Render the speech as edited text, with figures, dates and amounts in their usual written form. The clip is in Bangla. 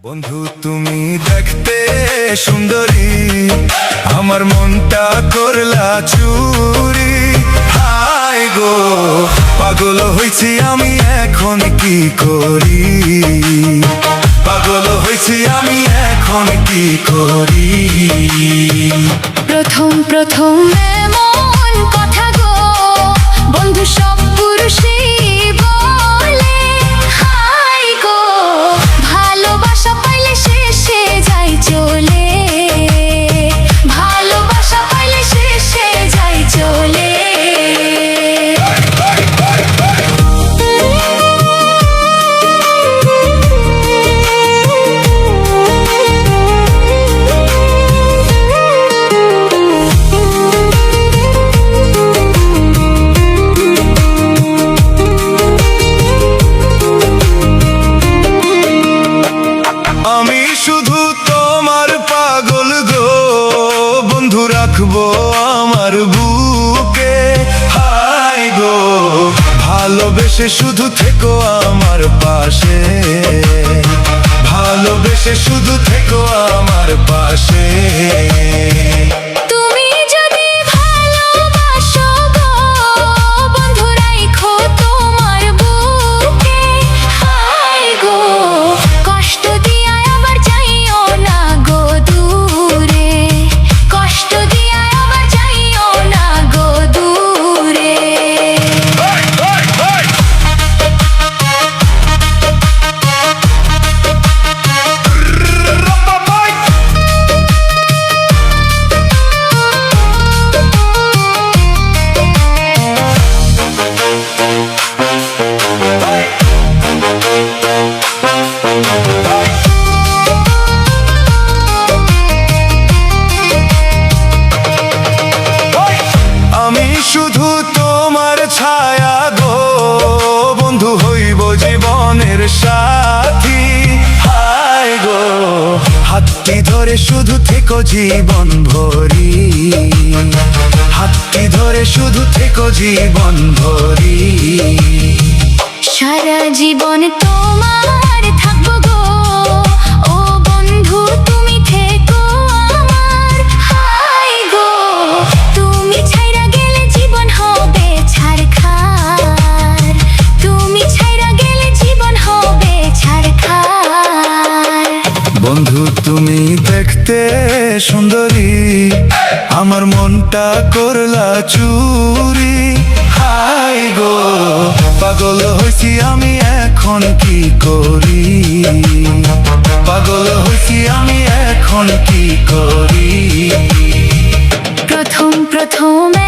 বন্ধু তুমি দেখতে সুন্দরী, আমার মনটা করলা চুরি। হায় গো পাগল হইছি আমি, এখন কি করি? পাগল হইছি আমি, এখন কি করি? প্রথম প্রথম এমন কথা গো বন্ধু, সব পুরুষই বলে। হাই গো ভালোবাসা পাইলে শেষে যাই চলে, ভালোবাসা পাইলে শেষে যাই চলে। আমি শুধু তোমার পাগল গো বন্ধু, রাখবো আমার বুকে। হায় গো ভালোবেসে শুধু থেকো আমার পাশে, ভালোবেসে শুধু থেকো আমার পাশে। তুমি যদি ভালোবাসো গো বন্ধু, রাখো তোমার বুকে। হায় গো কষ্ট দিয়া আবার যাইও না গো দূরে, কষ্ট দিয়া আবার যাইও না গো দূরে। আমি শুধু তোমার ছায়া গো বন্ধু, হইব জীবনের সাথী। হায় গো হাতটি ধরে শুধু থেকো জীবন ভরি, হাতটি ধরে শুধু থেকো জীবন ভরি। সারা জীবন তোমার থাকবো গো ও বন্ধু, তুমি থেকো আমার। হায় গো তুমি ছাইরা গেলে জীবন হবে ছারখার, তুমি ছাইরা গেলে জীবন হবে ছারখার। বন্ধু তুমি দেখতে সুন্দরী, আমার মনটা করলা চুরি। হায় গো পাগল হইছি আমি, এখন কি করি? পাগল হইছি আমি, এখন কি করি? প্রথম প্রথম